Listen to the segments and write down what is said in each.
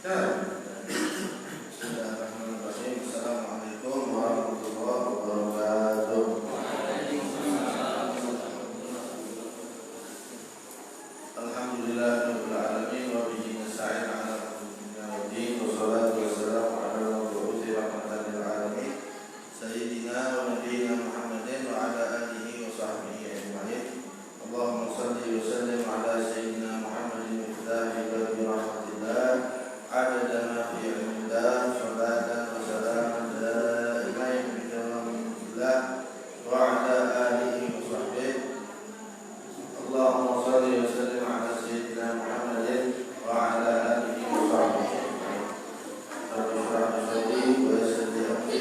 Bismillahirrahmanirrahim. Assalamualaikum warahmatullahi wabarakatuh. Alhamdulillahirabbil alamin wa bihi nasta'in 'ala umuri din wassalatu wassalamu 'ala mabu'uthi rahmatan lil alamin sayyidina wa nabiyyina Muhammadin wa 'ala alihi wa sahbihi ajma'in. Allahumma shalli wa sallim 'ala sayyidina Muhammadin miftahi babi rahmatillah adada ma fi ilmillah salatan wa salaman daimain bi karamillah wa 'ala alihi wa sahbihi. Allahumma shalli wa sallim 'ala sayyidina Muhammadin wa 'ala alihi wa sahbihi. Rabbi shrah li sadri wa yassir li amri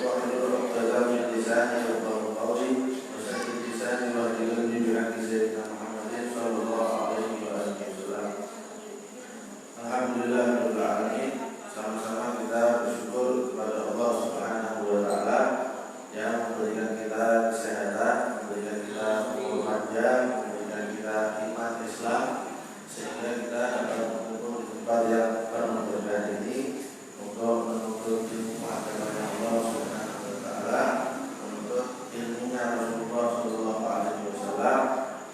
wahlul 'uqdatam min lisani yafqahu qawli wa saddid lisani wahdil qalbi bi haqqi sayyidina Muhammadin sallallahu alaihi wa alihi wasallam. Alhamdulillahirabbil alamin. Sama-sama kita bersyukur kepada Allah Subhanahu wa taala yang memberikan kita kesehatan, memberikan kita umur panjang, memberikan kita nikmat Islam sehingga kita dapat berkumpul di tempat yang penuh berkah ini untuk menuntut ilmu agama Allah Subhanahu wa taala, menuntut ilmunya Rasulullah sallallahu alaihi wasallam,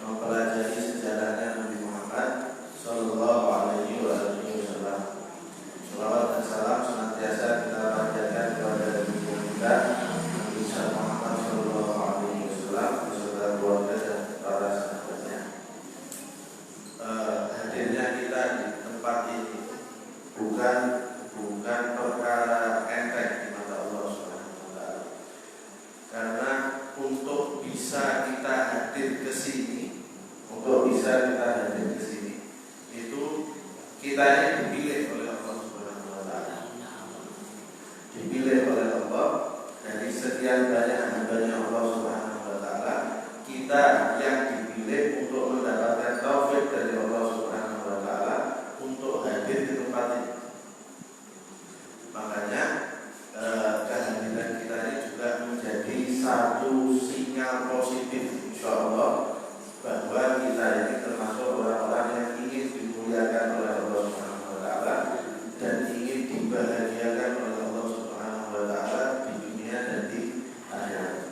mempelajari sejarahnya Nabi Muhammad sallallahu alaihi wasallam. Salawat dan salam senantiasa kita panjatkan kepada Nabi kita Nabi Muhammad sallallahu alaihi wasallam beserta keluarga dan para sahabatnya. Hadirnya kita di tempat ini bukan perkara enteng di mata Allah Subhanahu wa taala. Karena untuk bisa kita hadir ke sini, itu kita ini dipilih oleh Allah Subhanahu wa taala. Dipilih oleh Allah dari sekian banyak hamba-Nya Allah Subhanahu wa taala, kita yang dipilih untuk mendapatkan taufik dari Allah Subhanahu wa taala untuk hadir di tempat ini. Makanya kehadiran kita ini juga menjadi satu sinyal positif insyaallah bahwa kita ini termasuk orang-orang yang ingin dimuliakan oleh Allah Subhanahu wa taala dan ingin dibahagiakan oleh Allah Subhanahu wa taala di dunia dan di akhirat.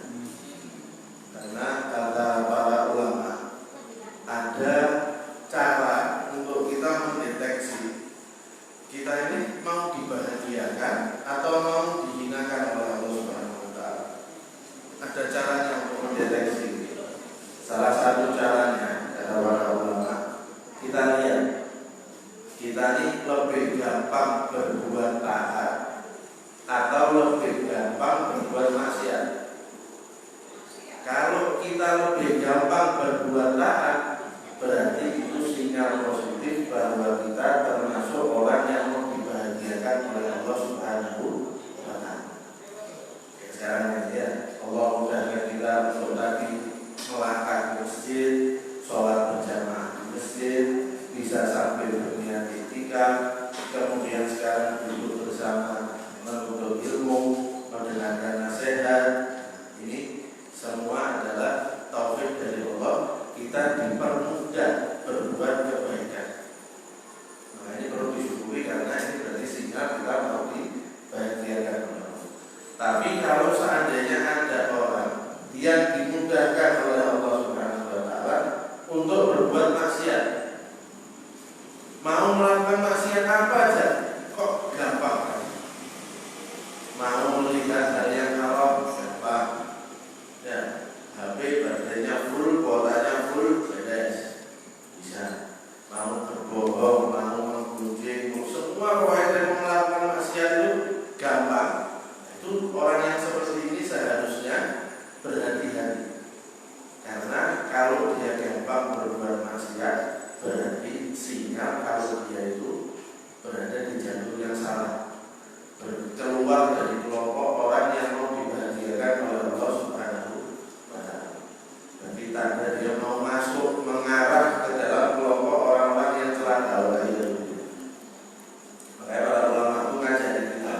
Karena kata para ulama, ada cara untuk kita mendeteksi kita ini mau dibahagiakan atau mau dihinakan oleh Allah Subhanahu wa taala. Ada caranya untuk mendeteksi. Salah satu caranya kata para ulama, kita lihat kita ini lebih gampang berbuat taat atau lebih gampang berbuat maksiat. Kalau kita lebih gampang berbuat taat, berarti itu sinyal positif bahwa kita termasuk orang yang mau dibahagiakan oleh Allah Subhanahu wa taala. Sekarang ya, Allah mudahkan kita untuk tadi melangkah ke masjid, sholat berjamaah di masjid, bisa sambil berniat iktikaf, kemudian sekarang duduk bersama menuntut ilmu, mendengarkan nasihat. Ini semua adalah taufik dari Allah. Kita dipermudah berbuat kebaikan. Nah, ini perlu disyukuri karena ini berarti sinyal kita mau dibahagiakan oleh Allah. Tapi kalau seandainya ada orang yang dimudahkan oleh Allah Subhanahu wa taala untuk berbuat maksiat, mau melakukan maksiat apa aja kok gampang. Mau melihat hal yang haram gampang. Ya, HP baterainya full, kuotanya full, beres. Bisa. Mau berbohong, mau menggunjing, semua pokoknya yang melakukan maksiat itu gampang. Itu orang yang seperti ini seharusnya berhati-hati. Karena kalau dia gampang berbuat maksiat, berarti sinyal kalau dia itu berada di jalur yang salah, keluar dari kelompok orang yang mau dibahagiakan oleh Allah Subhanahu wa taala. Berarti tanda dia mau masuk mengarah ke dalam kelompok orang-orang yang celaka oleh Allah. Makanya para ulama itu ngajarin kita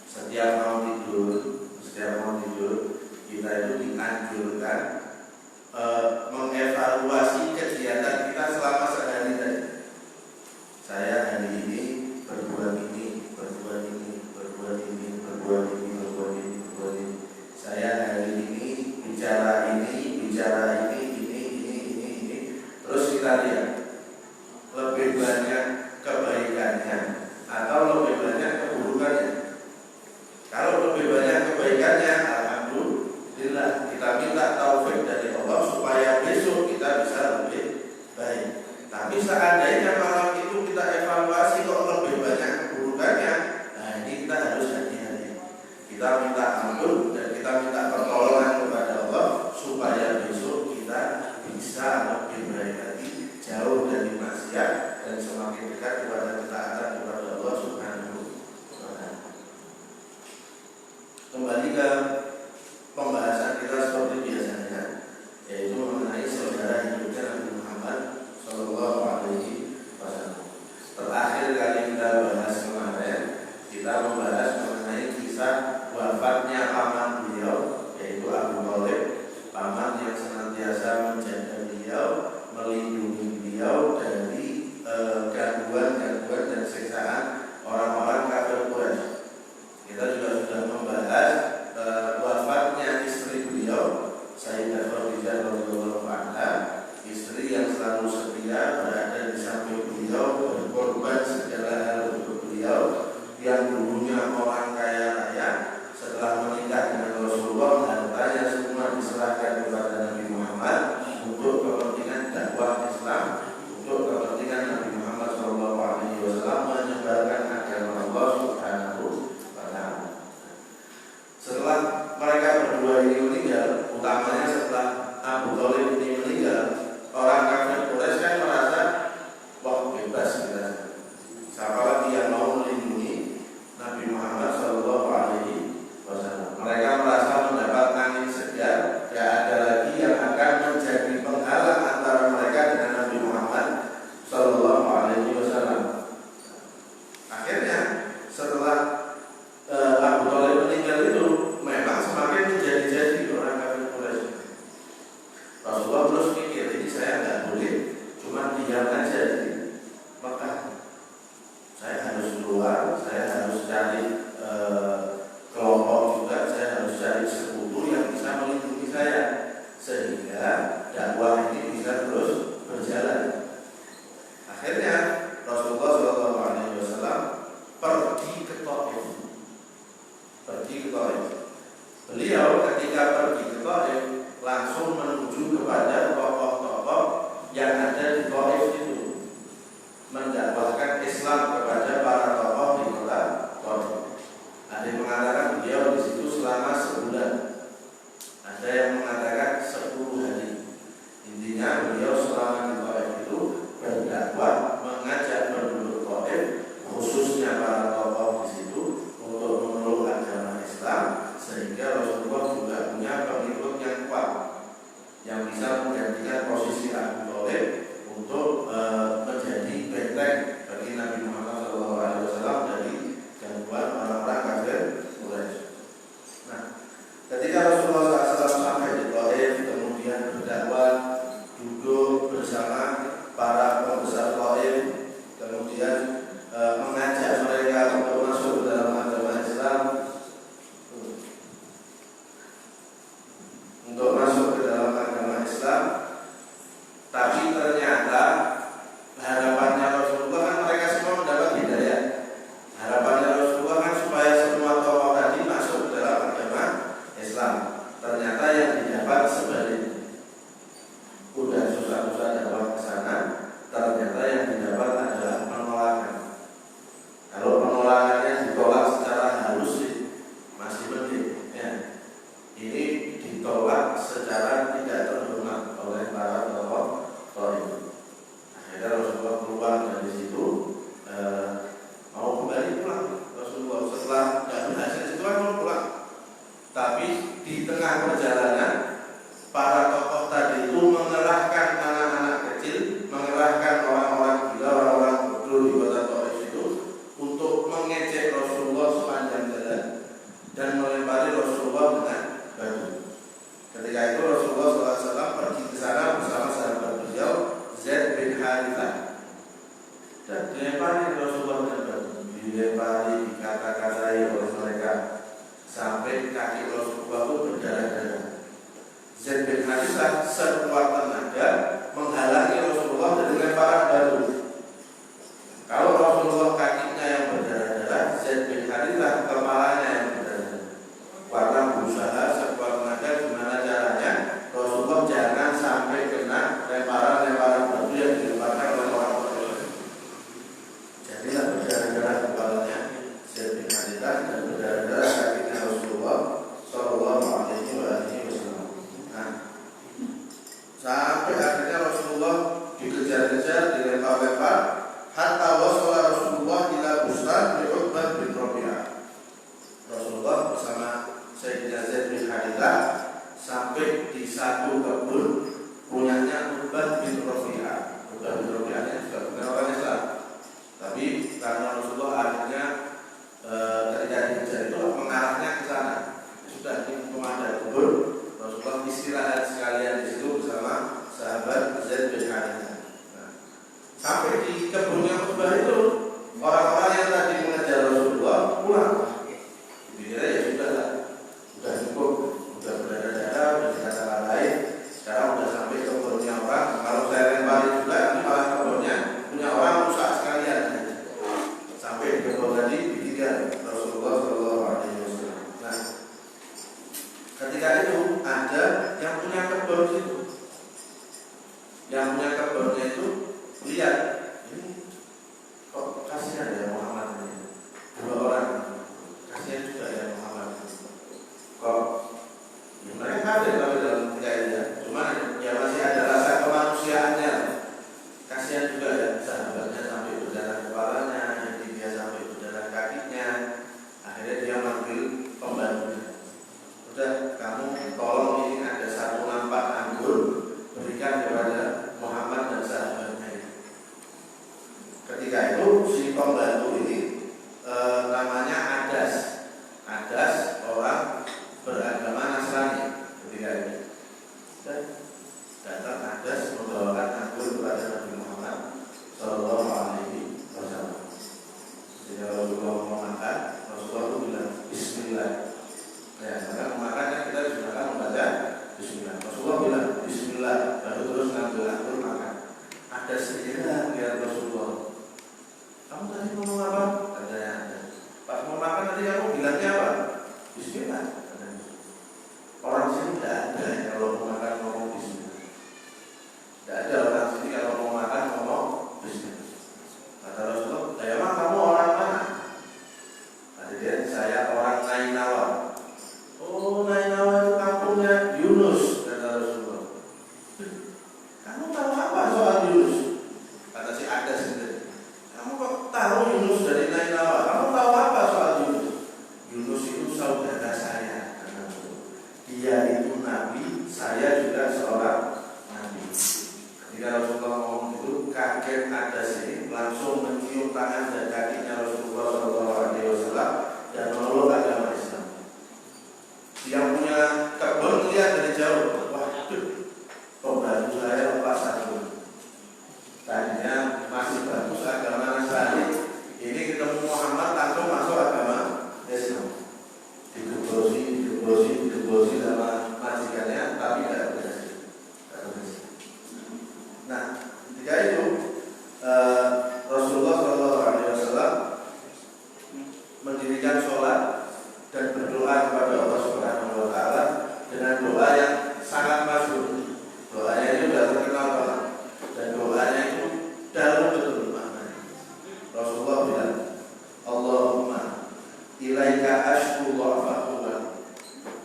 setiap mau tidur kita itu dianjurkan mengevaluasi kegiatan kita selama sehari tadi. Saya hari ini berbuat Islam kepada para tokoh di kota Taif. Ada yang mengatakan beliau di situ selama sebulan, ada yang mengatakan 10 hari. Intinya beliau selama di Taif itu berdakwah, mengajak penduduk Taif, khususnya para tokoh di situ, untuk memeluk agama Islam, sehingga Rasulullah juga punya pengikut yang kuat yang bisa menggantikan posisi Abu Thalib untuk menjadi benteng bagi Nabi Muhammad SAW dari gangguan orang-orang kafir Quraisy. Nah, ketika Rasulullah SAW sampai di Taif, kemudian berdakwah, duduk bersama para pembesar Taif, kemudian mengajak mereka untuk masuk ke dalam agama Islam, untuk masuk ke dalam agama Islam. Tapi ternyata harapannya Rasulullah kan mereka semua mendapat hidayah. Harapannya Rasulullah kan supaya semua tokoh tadi masuk ke dalam agama Islam. Ternyata yang didapat sebaliknya. Udah susah-susah dakwah ke sana, ternyata yang didapat adalah penolakan. Kalau penolakannya ditolak secara halus sih masih mending, ya. Ini ditolak secara tidak terhormat oleh para tokoh Taif. Akhirnya Rasulullah keluar dari situ, mau kembali pulang. Rasulullah setelah tidak berhasil itu kan mau pulang. Tapi di tengah perjalanan para tokoh tadi itu mengerahkan anak-anak kecil, mengerahkan orang-orang gila, orang-orang bodoh di kota Taif itu untuk mengejek Rasulullah sepanjang jalan dan melempari Rasulullah dengan batu. Ketika itu Rasulullah SAW pergi ke sana bersama sahabat beliau Zaid bin Harithah, dan dilempari Rasulullah dengan batu, dilempari, dikata-katai oleh mereka sampai kaki Rasulullah itu berdarah-darah. Zaid bin Harithah sekuat tenaga menghalangi Rasulullah dari lemparan batu. Kalau Rasulullah kakinya yang berdarah-darah, Zaid bin Harithah kepalanya yang berdarah-darah. Karena berusaha sekuat tenaga gimana caranya Rasulullah jangan sampai kena lemparan-lemparan batu yang dilemparkan oleh orang Quraisy. Jadilah berdarah-darah kepalanya Zaid bin Harithah dan berdarah-darah kakinya Rasulullah Sallallahu Alaihi Wasallam. Nah, sampai akhirnya Rasulullah dikejar-kejar, dilempar-lempar, hatta wasala Rasulullah ila bustan bi Uqbah bin Rabi'ah. Rasulullah bersama Sayyidina Zaid bin Harithah sampai di satu kebun punyanya Uqbah bin Rabi'ah. Uqbah bin Rabi'ah ini juga bukan orang Islam, tapi karena Rasulullah akhirnya ketika dikejar itu mengarahnya ke sana. Sudah di ada kebun, Rasulullah istirahat sekalian di situ bersama sahabat Zaid bin Harithah. Nah, sampai di kebunnya Uqbah itu orang-orang yang tadi mengejar Rasulullah pulang. Dikira ya sudah cukup, sudah berdarah-darah, sudah dikata-katain. Sekarang sudah sampai ke kebunnya orang. Kalau saya lempari juga, ini malah kebunnya punya orang rusak sekalian. Sampai ilaika ashku dha'fahuma.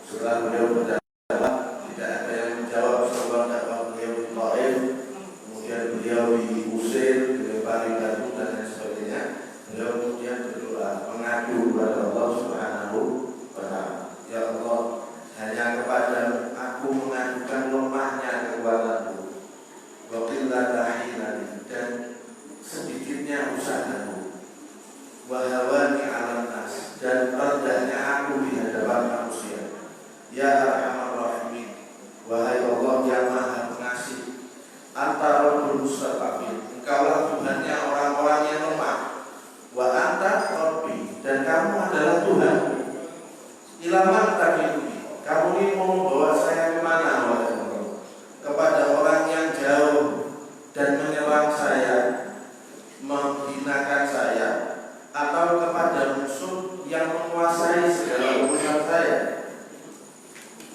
Setelah beliau berdakwah, tidak ada yang menjawab soal dakwah beliau di Taif. Kemudian beliau diusir, dilempari batu dan lain sebagainya. Beliau kemudian berdoa mengadu kepada Allah Subhanahu wa Ta'ala. Ya Allah, hanya kepadamu aku mengadukan lemahnya kekuatanku, wa qillata hilati, dan sedikitnya usahaku, wa hawani 'alan nas, dan rendahnya aku di hadapan manusia. Ya Arhamar Rahimin, wahai Allah yang Maha Pengasih, Anta Rabbul Mustaqim, Engkaulah Tuhannya orang-orang yang lemah. Wa anta Rabbi, dan kamu adalah Tuhanku. Ilaman takidubi, kamu ini mau membawa saya kemana wahai Allah? Kepada orang yang jauh dan menyerang saya, menghinakan saya, atau kepada musuh yang menguasai segala urusan saya?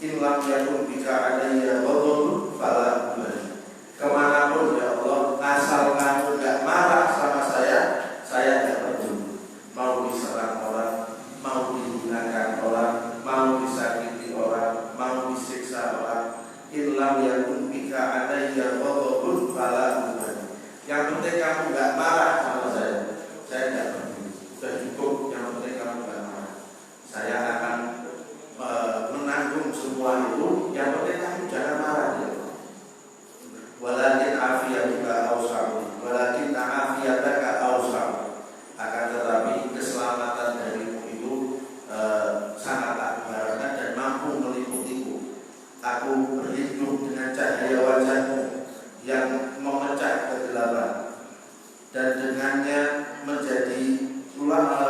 In lam yakun bika alayya ghadabun fala ubali. Kemanapun ya Allah, asal kamu gak marah sama saya gak peduli. Mau diserang orang, mau dihinakan orang, mau disakiti orang, mau disiksa orang, in lam yakun bika alayya ghadabun fala ubali. Yang penting kamu gak marah sama saya gak peduli. Sudah cukup, yang penting kamu gak marah. Saya akan menanggung semua itu, yang penting kamu jangan marah ya. Walakin afiyatuka awsa'u, walakin afiyataka awsa'u. Akan tetapi keselamatan darimu itu sangat aku harapkan dan mampu meliputiku. Aku berlindung dengan cahaya wajahmu yang memecah kegelapan, dan dengannya menjadi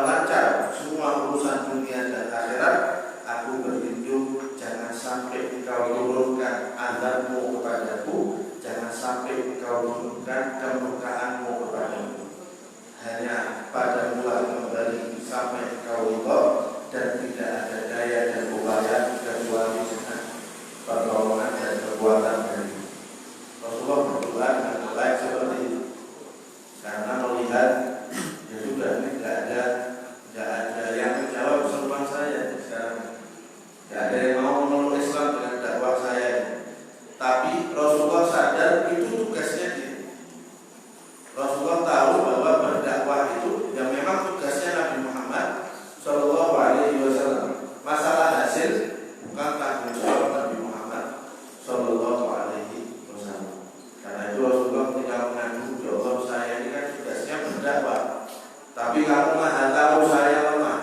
lancar semua urusan dunia dan akhirat. Aku berlindung jangan sampai engkau turunkan azabmu kepadaku, jangan sampai engkau turunkan kemurkaanmu kepadaku. Hanya padamu lah kembali sampai engkau ridha, dan tidak ada daya dan upaya kecuali dengan pertolongan dan kekuatan dari Rasulullah. Berdoa dengan baik seperti itu karena melihat ya sudah tidak ada yang menjawab seruan saya sekarang. Tidak ada yang mau memeluk Islam dengan dakwah saya. Tapi Rasulullah sadar itu tugasnya dia. Rasulullah tahu bahwa berdakwah itu yang memang tugasnya Nabi Muhammad Shallallahu Alaihi Wasallam. Masalah hasil bukan tanggung jawab Nabi Muhammad Shallallahu Alaihi Wasallam. Karena itu Rasulullah tidak mengadu, ya Allah saya ini kan tugasnya berdakwah. Tapi kamu maha tahu saya lemah.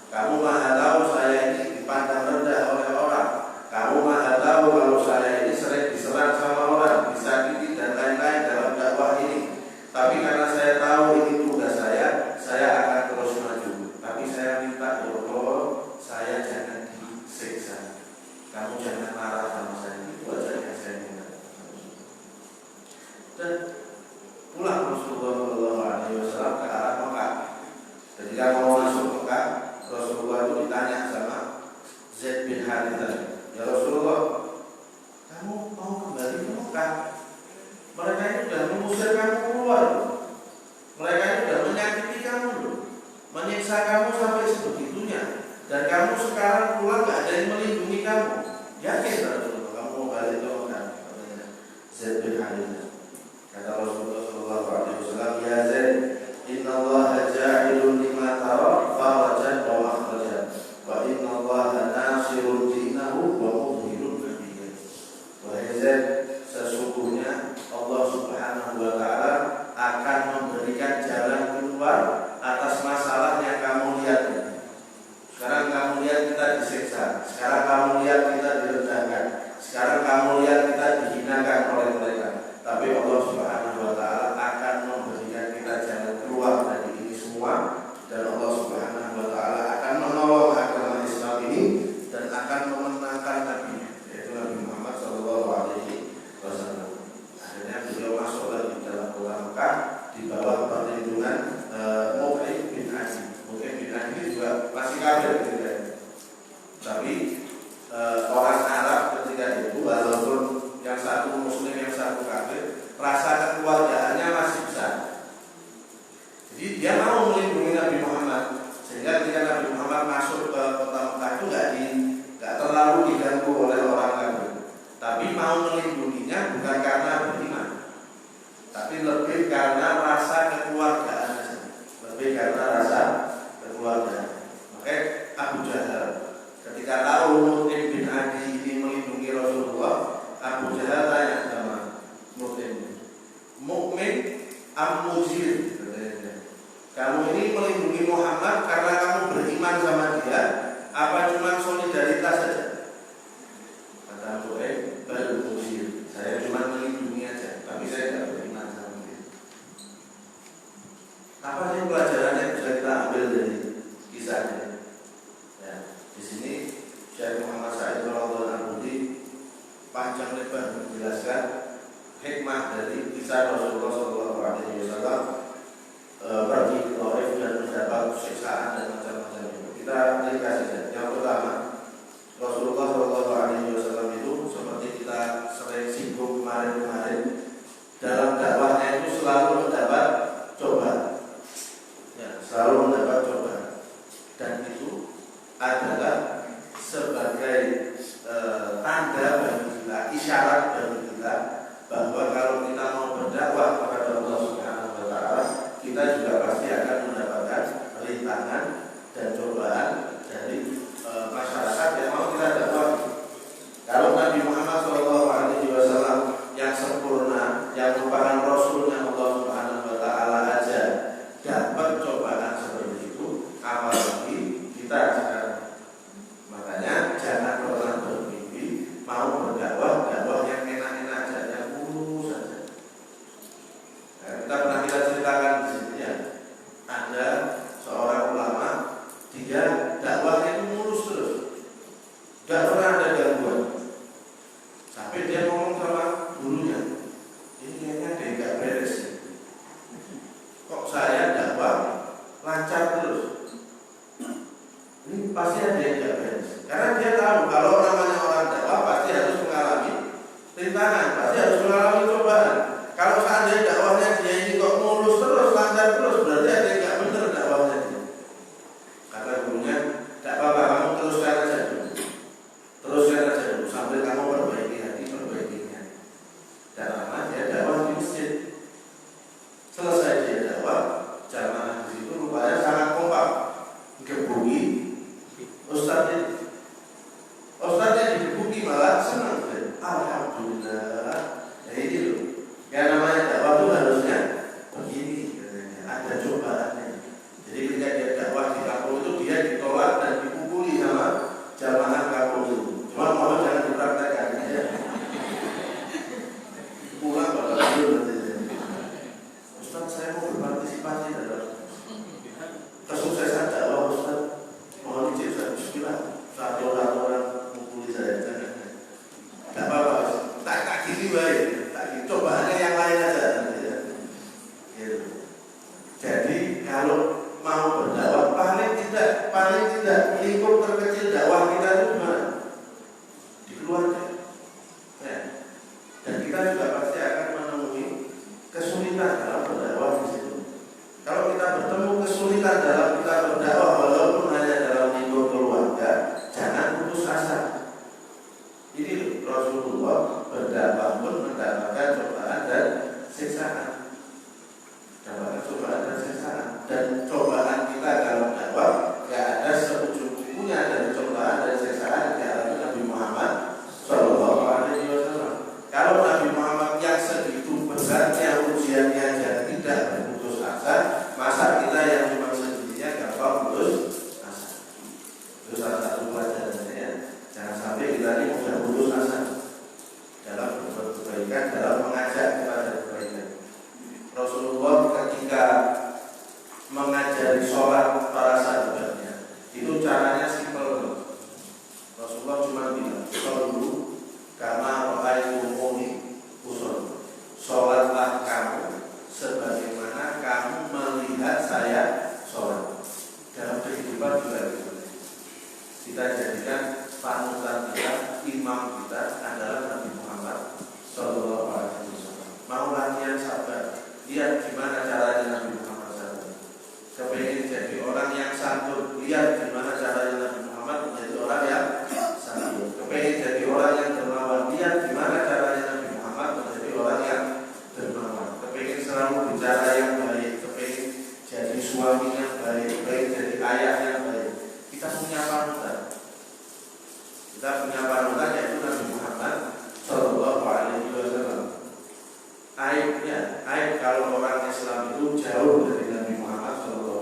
Kamu maha tahu saya ini dipandang rendah oleh orang. Kamu maha tahu kalau saya ini sering diserang sama orang, disakiti dan lain-lain dalam dakwah ini. Tapi karena saya tahu ini tugas saya akan terus maju. Tapi saya minta ya Allah, saya jangan disiksa. Kamu jangan marah sama saya. Itu aja yang saya minta. Dan pulang Rasulullah Shallallahu Alaihi Wasallam ke arah Mekah. Ketika mau masuk Mekah, Rasulullah itu ditanya sama Zaid bin Harithah, ya Rasulullah, kamu mau kembali ke Mekah? Mereka ini sudah mengusir kamu keluar. Mereka ini sudah menyakiti kamu, menyiksa kamu sampai sebegitunya. Dan kamu sekarang pulang gak ada yang melindungi kamu. Yakin Rasulullah kamu mau balik ke Mekah? Zaid bin Harithah. Kata Rasulullah Shallallahu Alaihi Wasallam, ya Zaid, Inna Allah ja'ilun lima tara farajan wa makhrajan, wa inna Allah nasirun dinahu wa mudhirun nabiyya. Wahai Zaid, sesungguhnya Allah Subhanahu wa Ta'ala akan memberikan jalan keluar atas masalah yang kamu Kamu ini melindungi Muhammad karena kamu beriman sama dia, apa cuma solidaritas saja? Kata Abu Bakar, saya cuma melindungi aja, tapi saya tidak beriman sama dia. Apa sih pelajaran yang bisa kita ambil dari kisahnya? Ya, di sini Syekh Muhammad Sa'id Al-Albani panjang lebar menjelaskan hikmah dari kisah Rasulullah SAW pergi ke Taif dan mendapat siksaan dan macam-macam itu. Kita ringkas saja. Yang pertama, Rasulullah SAW itu seperti kita sering singgung kemarin-kemarin, dalam dakwahnya itu selalu mendapat cobaan. Ya, selalu mendapat cobaan. Dan itu adalah sebagai tanda bagi kita, isyarat bagi kita bahwa kalau kita mau berdakwah kepada Allah Subhanahu wa taala, kita juga pasti akan mendapatkan rintangan dan cobaan dari masyarakat yang mau kita dakwah. Kalau Nabi Muhammad SAW yang sempurna, yang merupakan Rasulnya Allah Subhanahu wa taala aja dapat cobaan seperti itu, apalagi kita sekarang. Makanya jangan pernah bermimpi mau berdakwah yang enak-enak aja, yang mulus saja. Nah, kita ceritakan di sini ya, ada seorang ulama, dia dakwahnya itu mulus terus, tidak pernah ada gangguan. Sampai dia ngomong sama gurunya, ini kayaknya dia nggak beres. Kok saya dakwah lancar terus? Ini pasti ada yang nggak beres. Karena dia tahu kalau namanya orang dakwah pasti harus mengalami rintangan, pasti harus mengalami cobaan. Kalau seandainya dakwahnya dia ini kok mulus terus, lancar terus, berarti ada yang nggak benar dakwahnya dia. Kata gurunya, tidak apa-apa, kamu teruskan aja dulu. Teruskan aja dulu sambil kamu perbaiki hati, perbaikinya. Dan lama dia dakwah di masjid. Selesai dia dakwah, jamaah di situ rupanya sangat kompak, gebuki Ustaznya digebuki malah senang. Alhamdulillah. Ya ini loh. Yang namanya dakwah itu harusnya begini, ada cobaannya. Jadi ketika dia dakwah di kampung itu dia ditolak dan dipukuli sama jamaah kampung itu. Cuma mohon jangan dipraktekkan ya. Pulang pada dulu nanti. Ustaz, saya mau berpartisipasi dalam kesuksesan dakwah Ustaz. Mohon izin saya bismillah. Satu orang mukuli saya, tidak apa-apa, tak gini baik, tak cobaannya yang lain aja. Jadi kalau mau berdakwah, paling tidak lingkup terkecil dakwah kita itu gimana? Di keluarga. Ya. Dan kita juga pasti akan menemui kesulitan dalam berdakwah di situ. Kalau kita bertemu kesulitan dalam kita berdakwah, walaupun hanya dalam lingkup keluarga, jangan putus asa. Ini Rasulullah berdakwah pun mendapatkan cobaan dan siksaan. Dan cobaan kita dalam dakwah tidak ada seujung kukunya dari cobaan dan siksaan di alami Nabi Muhammad SAW. Kalau Nabi Muhammad yang segitu besarnya ujiannya aja tidak berputus asa, masa kita yang cuma sendirinya gampang putus asa. Itu salah satu pelajarannya ya. Jangan sampai kita ini mudah putus asa dalam berbuat kebaikan, dalam mengajak kepada kebaikan. Rasulullah ketika mengajari sholat para sahabatnya, itu caranya simpel. Rasulullah cuma bilang, "Shollu kama ra'aitumuni usolli." Sholatlah kamu sebagaimana kamu melihat saya sholat. Dalam kehidupan juga gitu. Kita jadikan panutan kita, imam kita adalah Nabi Muhammad SAW. Mau latihan sabar, lihat gimana caranya Nabi Muhammad SAW. Kepengen jadi orang yang santun, lihat gimana caranya Nabi Muhammad menjadi orang yang santun. Kepengen jadi orang yang dermawan, lihat gimana caranya Nabi Muhammad menjadi orang yang dermawan. Kepengen selalu bicara yang baik, kepengen jadi suami yang baik, kepengen jadi ayah yang baik. Kita punya panutan. Kita punya panutan yaitu Nabi Muhammad SAW. Aib kalau orang Islam itu jauh dari Nabi Muhammad SAW.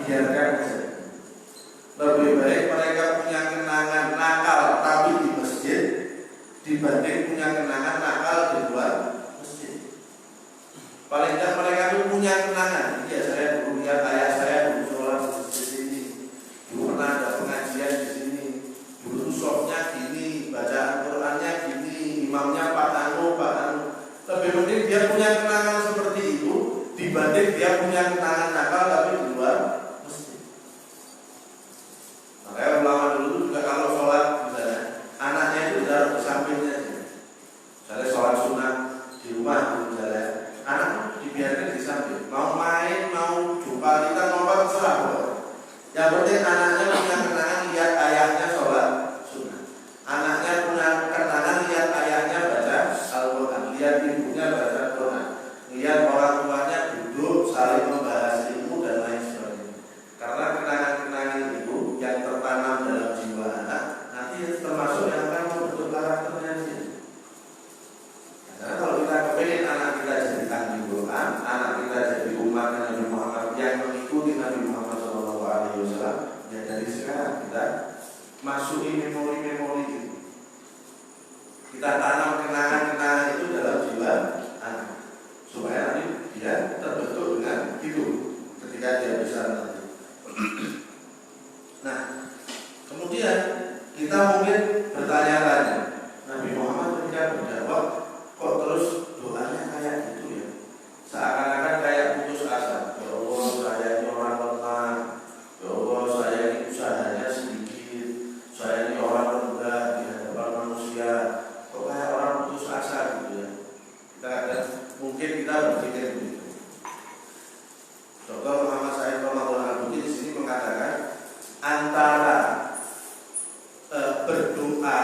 biarkan saja. Lebih baik mereka punya kenangan nakal tapi di masjid dibanding punya kenangan nakal di luar masjid. Paling tidak mereka itu punya kenangan. Ya, saya dulu lihat ayah saya dulu sholat di sini, dulu pernah ada pengajian di sini, dulu sofnya gini, bacaan Qurannya gini, imamnya Pak Anu. Lebih penting dia punya kenangan seperti itu dibanding dia punya kenangan nakal tapi di luar masjid. Makanya ulama dulu juga kalau sholat misalnya anaknya itu ditaruh di sampingnya, misalnya sholat sunnah di rumah misalnya, anak dibiarkan di samping, mau main, mau jumpa kita, mau apa terserah. Yang penting anaknya punya kenangan lihat ayahnya sholat sunnah, anaknya punya kenangan lihat ayahnya baca Al-Quran, lihat ibunya baca Quran, lihat orang tuanya duduk saling membahas ilmu dan lain sebagainya. Karena kenangan-kenangan itu yang tertanam dalam jiwa anak nanti termasuk yang akan membentuk karakternya dia. Karena kalau kita kepingin anak kita jadi ahli Quran, anak kita jadi umat Nabi Muhammad yang mengikuti Nabi Muhammad SAW, ya dari sekarang kita masukin memori-memori itu, kita tanam kenangan-kenangan itu dalam jiwa anak supaya nanti dia terbentuk dengan itu ketika dia besar nanti. Nah, kemudian kita mungkin bertanya-tanya, Nabi Muhammad ketika berdakwah kok terus doanya kayak gitu ya, seakan-akan kayak putus asa. Ya Allah, saya ini orang lemah. Ya Allah, saya ini usahanya sedikit. Saya ini orang rendah di hadapan manusia. Kok kayak orang putus asa gitu ya. Mungkin kita berpikir begitu. Dr. Muhammad Said Ramadan Al-Buti di sini mengatakan antara berdoa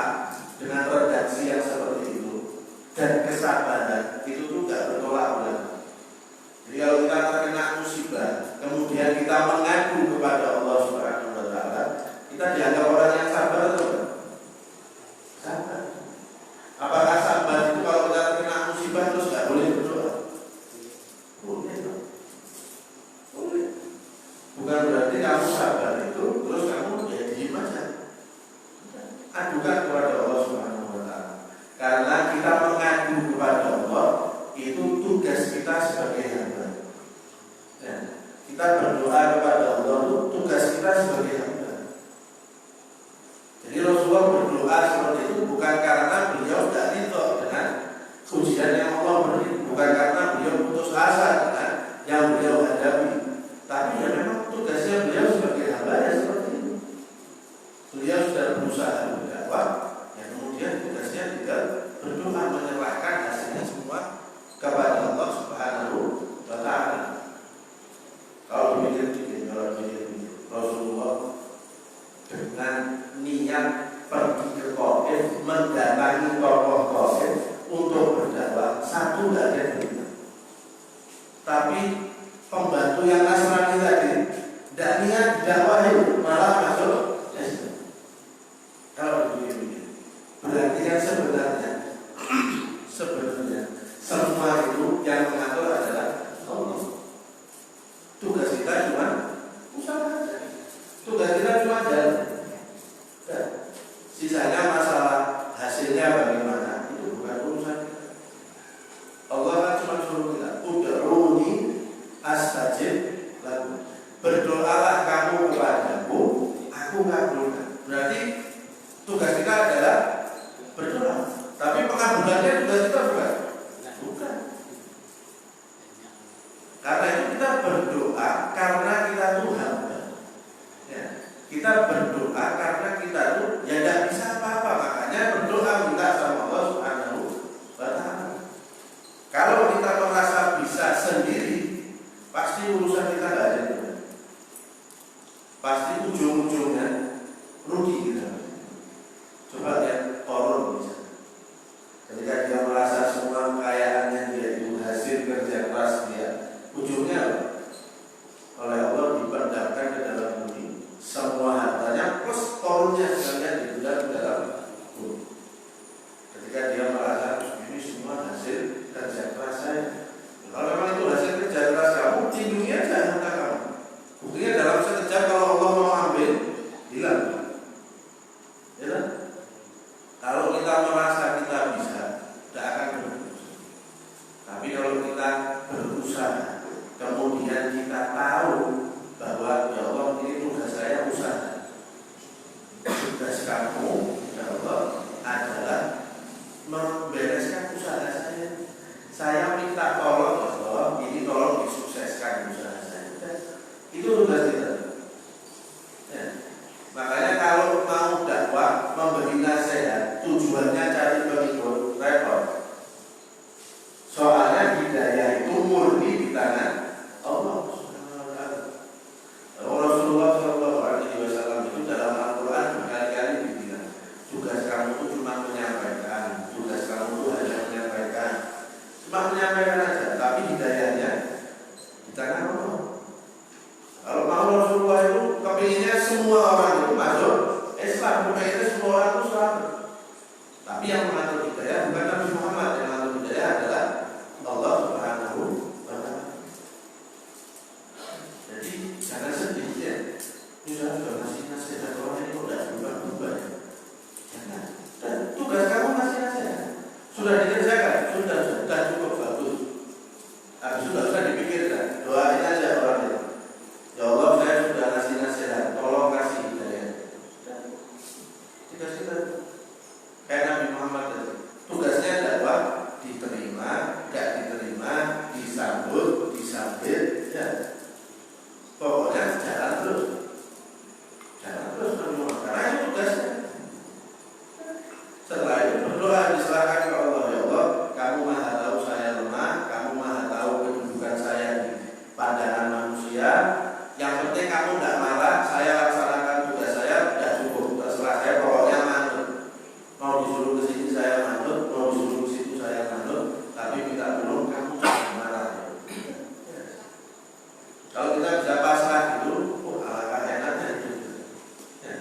dengan redaksi yang seperti itu dan kesabaran itu tuh gak bertolak belakang. Jadi kalau kita terkena musibah, kemudian kita mengadu kepada Allah Subhanahu wa Ta'ala, kita dianggap orang yang sabar atau tidak? Sabar. Apakah sabar itu kalau kita terkena musibah terus gak boleh berdoa? Boleh. Boleh. Bukan berarti kamu sabar itu terus kamu ya diem aja. Adukan kepada Allah Subhanahu wa Ta'ala. Karena kita mengadu kepada Allah itu tugas kita sebagai hamba. Ya, kita berdoa kepada Allah itu tugas kita sebagai hamba. Jadi Rasulullah berdoa seperti itu bukan karena beliau tidak ridho dengan ujian yang Allah beri, bukan karena beliau putus asa dengan yang beliau hadapi, tapi ya memang tugasnya beliau sebagai hamba ya seperti itu. Beliau sudah berusaha berdakwah, ya kemudian tugasnya juga berdoa menyerahkan hasilnya semua kepada Allah Subhanahu wa Ta'ala. Kalau dipikir-pikir, Rasulullah dengan niat pergi ke Taif, mendatangi tokoh Taif untuk berdakwah, satu tidak ada berita. Tapi pembantu yang Nasrani tadi tidak niat dakwahi, malah masuk Islam. Kalau dipikir-pikir, berarti kan sebenarnya semua itu yang mengatur adalah Allah. Tugas kita cuma usaha saja. Tugas kita cuma jalan. Sisanya masalah hasilnya bagaimana itu bukan urusan kita. Allah kan cuma suruh kita ud'uni astajib lakum. Berdoalah kamu kepadaku, aku kabulkan. Berarti tugas kita adalah berdoa. Tapi pengabulannya tugas kita bukan. Karena itu kita berdoa karena kita tuh hamba. Ya, kita berdoa karena kita tuh ya tidak bisa apa-apa, makanya berdoa minta sama Allah Subhanahu wa Ta'ala. Kalau kita merasa bisa sendiri, pasti urusan kita tidak ada. Pasti ujung-ujungnya rugi kita. Coba lihat Korun misalnya. Ketika dia merasa semua kekayaannya dia itu hasil kerja keras dia, ujungnya oleh Allah dipendamkan ke dalam bumi, semua hartanya plus Korunnya sekalian dipendam ke dalam bumi. Ketika dia merasa ini semua hasil kerja keras saya, kalau memang itu hasil kerja keras kamu, lindungi aja harta kamu. Buktinya dalam saya sudah ngasih nasihat, orang ini kok tidak berubah-ubah ya? Jangan. Dan tugas kamu ngasih nasihat sudah dikerjakan, sudah cukup bagus. Habis itu sudah dipikirkan, doain aja orang itu. Ya Allah, saya sudah ngasih nasihat, tolong kasih hidayah. Tugas kita kayak Nabi Muhammad tadi, tugasnya adalah diterima, tidak diterima, disambut, disambit, ya. Pokoknya jalan terus Nabi Muhammad, karena itu tugasnya. Setelah itu berdoa, diserahkan ke Allah. Ya Allah, kamu maha tahu saya lemah, kamu maha tahu kedudukan saya di pandangan manusia. Yang penting kamu tidak marah, saya laksanakan tugas saya, sudah cukup. Terserah saya, pokoknya manut. Mau disuruh ke sini saya manut, mau disuruh ke situ saya manut, tapi minta tolong kamu jangan marah. Kalau kita bisa pasrah gitu, alangkah enaknya itu. Ya,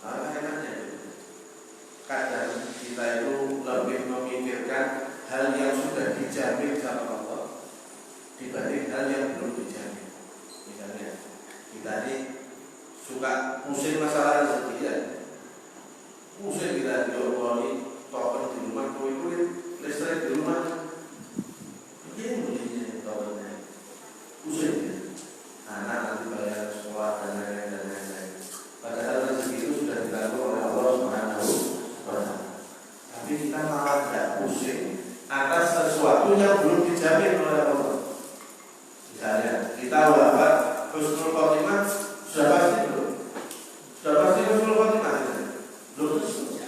alangkah enaknya itu. Kadang kita itu lebih memikirkan hal yang sudah dijamin sama Allah dibanding hal yang belum dijamin. Misalnya kita ini suka pusing masalah rezeki ya, pusing kita dioroni token di rumah, kulit listrik di rumah, begini tokennya, pusing ya. Anak nanti bayar sekolah dan lain-lain. Padahal rezeki itu sudah ditanggung oleh Allah Subhanahu wa Ta'ala. Tapi kita malah tidak pusing atas sesuatu yang belum dijamin oleh Allah. Misalnya kita wafat husnul khotimah, sudah pasti belum? Sudah pasti husnul khotimah? Belum tentu.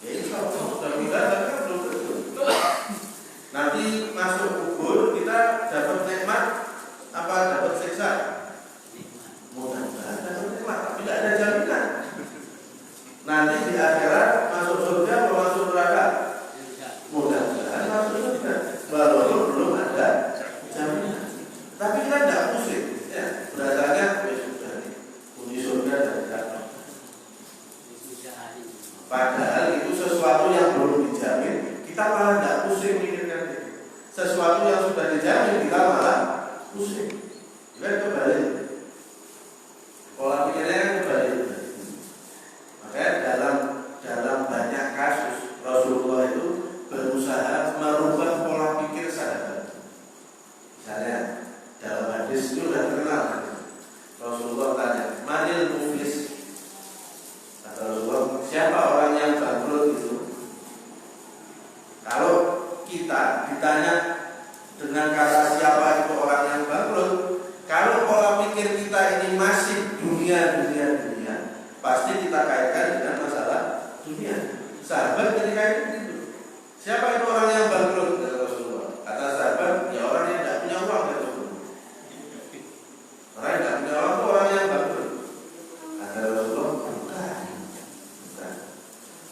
Ya insya Allah sudah kita tapi belum tentu. Nanti masuk kubur kita dapat nikmat apa dapat siksa? Mudah-mudahan dapat nikmat, tapi tidak ada jaminan. Nanti di akhirat masuk surga atau masuk neraka? Mudah-mudahan masuk surga, walaupun belum ada jaminan. Tapi kita tidak pusing, ya. Berdasarkan sudah nih, kunci surga dan neraka. Padahal itu sesuatu yang belum dijamin, kita malah tidak pusing mikirkan itu. Sesuatu yang sudah dijamin kita malah pusing. Kita kembali. Pola pikirnya kan kembali. Makanya dalam banyak kasus Rasulullah itu berusaha merubah pola pikir sahabat. Misalnya dalam hadis itu sudah terkenal. Rasulullah tanya, "Manil muflis?" Kata Rasulullah, siapa orang yang bangkrut itu? Kalau kita ditanya dengan kata siapa itu orang yang bangkrut, kalau pola pikir kita ini masih dunia, pasti kita kaitkan dengan masalah dunia. Sahabat ketika itu begitu. Siapa itu orang yang bangkrut? Kata Rasulullah. Kata sahabat, ya orang yang tidak punya uang. Kata Rasulullah. Orang yang tidak punya uang itu orang yang bangkrut. Kata Rasulullah, bukan.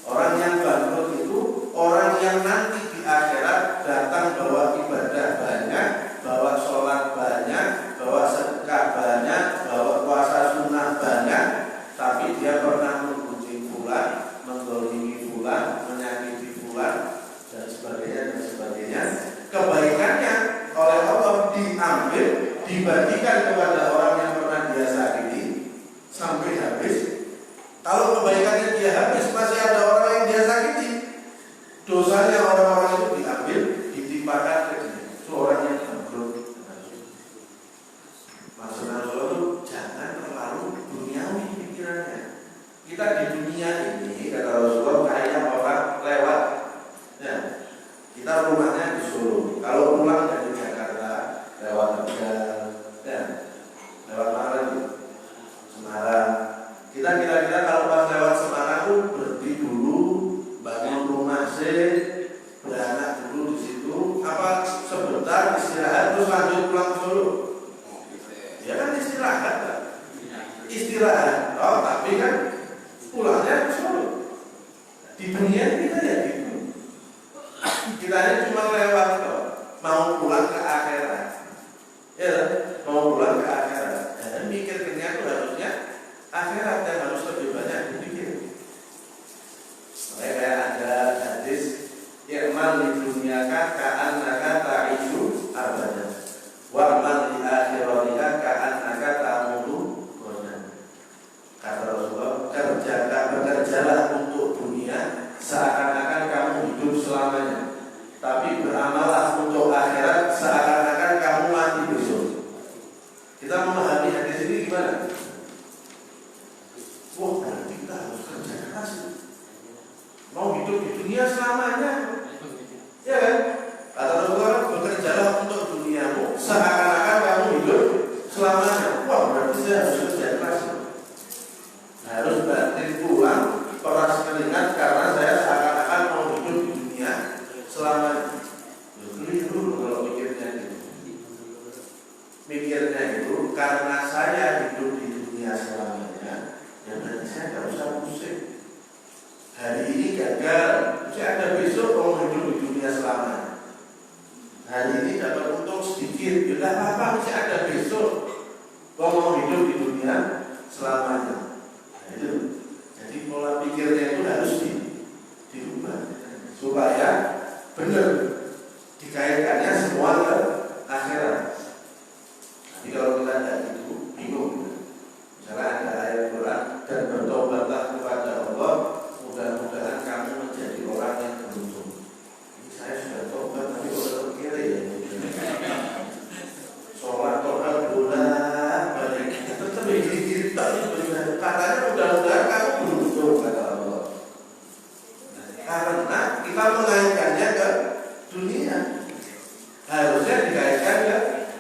Orang yang bangkrut itu orang yang nanti di akhirat datang bawa ibadah banyak, bawa sholat banyak, bawa sedekah banyak, bawa puasa sunnah banyak, tapi dia pernah menggunjing fulan, menggolimi fulan, menyakiti fulan, dan sebagainya. Kebaikannya oleh Allah diambil, dibagikan kepada orang yang pernah dia sakiti sampai habis. Kalau kebaikannya dia habis, masih ada orang yang dia sakiti, dosanya orang-orang itu diambil, ditimpakan ke dia. Itu orang yang bangkrut. Maksudnya Rasulullah itu jangan terlalu duniawi pikirannya. Kita di dunia ini, kata Rasulullah, kayak orang lewat. Ya, kita rumahnya di Solo. Kalau pulang dari Jakarta, lewat Tegal, ya, lewat mana lagi? Semarang. Kita kira-kira kalau pas lewat Semarang itu berhenti dulu, bangun rumah beranak dulu di situ, apa sebentar istirahat terus lanjut pulang ke Solo. Ya kan istirahat kan? Istirahat. Oh, tapi kan pulangnya ke Solo. Di dunia kita ya gitu. Kita ini cuma lewat kok, mau pulang ke akhirat. Ya, mau pulang ke akhirat. Dan mikirnya itu harusnya akhirat yang harus lebih banyak dipikir. Kayak ada hadis, "I'mal di dunia ka'annaka ta'ishu abadan, wa'mal di akhiratika ka'annaka tamutu ghadan." hidup di dunia selamanya. Ya kan? Kata Rasulullah, bekerjalah untuk duniamu seakan-akan kamu hidup selamanya. Wah, berarti saya harus kerja keras. Harus banting pulang peras keringat karena saya seakan-akan mau hidup di dunia selamanya. Keliru kalau mikirnya gitu. Mikirnya itu karena saya hidup di dunia selamanya, ya berarti saya tidak usah pusing. Hari ini gagal, masih ada besok mau hidup di dunia selamanya. Hari ini dapat untung sedikit, ya tidak apa-apa, masih ada besok mau hidup di dunia selamanya. Nah, itu. Jadi pola pikirnya itu harus dirubah supaya benar dikaitkannya semua ke akhirat. Jadi kalau kita tidak itu bingung. Misalnya ada ayat Quran, dan bertobatlah kepada Allah, mudah-mudahan kamu menjadi orang yang beruntung. Ini saya sudah tobat, tapi kalau terkira ya sholat tobat bulan balik tetap diri-diri katanya mudah-mudahan kamu beruntung kata Allah. Karena kita mengaitkannya ke dunia, harusnya dikaitkan ke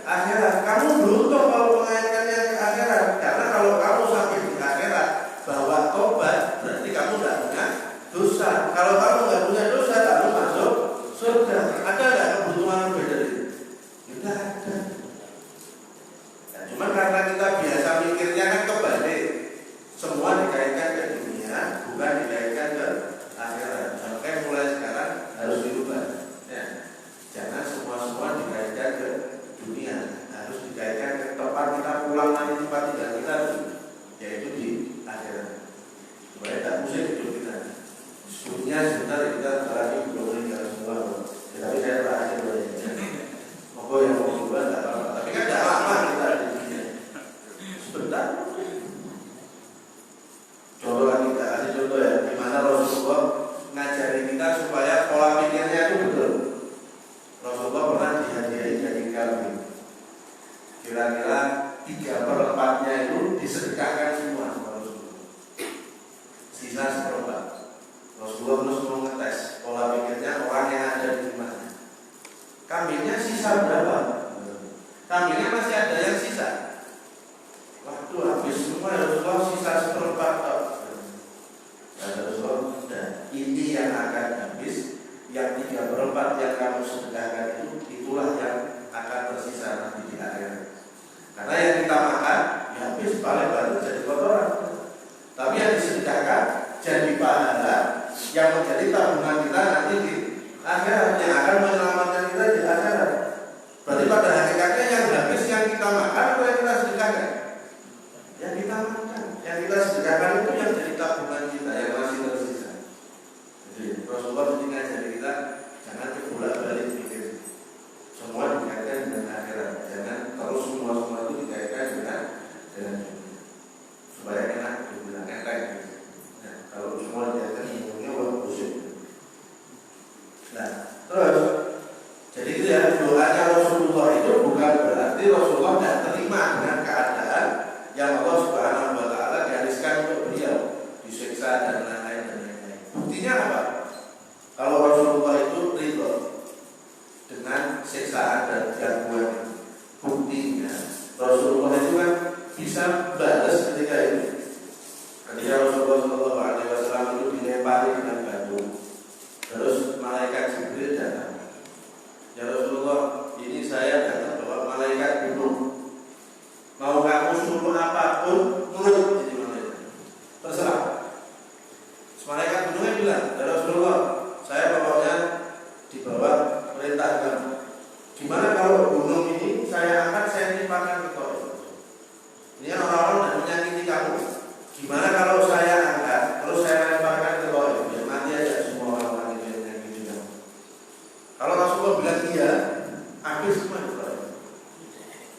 akhirat. Kamu beruntung kalau mengaitkannya ke akhirat, karena kalau kamu sampai di akhirat bahwa tobat, berarti kamu tidak punya dosa. Kalau kamu tidak punya dosa, kamu masuk surga. Ada nggak keberuntungan berbeda itu? Tidak ada. Nah, cuma karena kita biasa mikirnya kan kebalik, semua dikaitkan ke dunia, bukan dikaitkan ke akhirat. Makanya mulai sekarang harus dirubah. Ya. Jangan semua dikaitkan ke dunia, harus dikaitkan ke tempat kita pulang nanti, tempat tinggal kita, yaitu di akhirat. Supaya tak pusing hidup kita. Sebelumnya sebentar kita lagi belum meninggal semua. Ya, tapi saya berhasil belajar. Maka yang mau coba tak apa-apa. Tapi kan tidak lama kita di dunia. Sebentar. Contoh lagi kita kasih contoh ya, gimana Rasulullah ngajari kita supaya pola pikirnya itu betul. Rasulullah pernah dihadiahi jadi kambing. Kira-kira 3/4-nya itu disedekahkan semua sama Rasulullah. Sisa 1/4. Rasulullah terus mau ngetes pola pikirnya orang yang ada di rumahnya. Kambingnya sisa berapa? Kambingnya masih ada yang sisa. Waktu habis semua Rasulullah sisa 1/4 tok. Kata Rasulullah, ini yang akan habis. Yang 3/4 yang kamu sedekahkan itu, itulah yang akan tersisa nanti di akhirat. Karena yang kita makan, ya habis paling banyak jadi kotoran. Tapi yang disedekahkan jadi pahala yang menjadi tabungan kita nanti di akhirat, yang akan menyelamatkan kita di akhirat. Berarti pada hakikatnya yang habis yang kita makan atau yang kita sedekahkan? Yang kita makan, yang kita sedekahkan itu yang jadi tabungan kita yang masih tersisa. Jadi Rasulullah mengajari kita jangan bolak-balik pikir. Semua dikaitkan dengan akhirat. Jangan terus semua itu dikaitkan dengan supaya enak dibilang enteng. Nah, kalau semua dikaitkan ilmunya wah pusing. Nah, terus jadi itu ya, doanya Rasulullah itu bukan berarti Rasulullah tidak terima dengan keadaan yang Allah Subhanahu wa taala gariskan untuk beliau, disiksa dan lain-lain. Buktinya apa? Kalau Rasulullah itu ridho dengan siksaan dan gangguan, buktinya Rasulullah itu kan bisa balas ketika itu. Ketika Rasulullah SAW itu dilempari dengan batu, terus malaikat Jibril datang. Ya Rasulullah, ini saya datang bawa malaikat gunung. Mau kamu suruh apapun, nurut. Jadi malaikat terserah. Malaikat gunungnya bilang, ya Rasulullah, saya pokoknya dibawa perintah kamu. Gimana kalau gunung ini saya angkat, saya timpakan ke kau? Ini orang-orang dan menyakiti kamu. Gimana kalau saya angkat, terus saya lemparkan ke kau? Biar mati aja semua orang-orang yang menyakiti kamu. Kalau Rasulullah bilang iya, habis semua itu.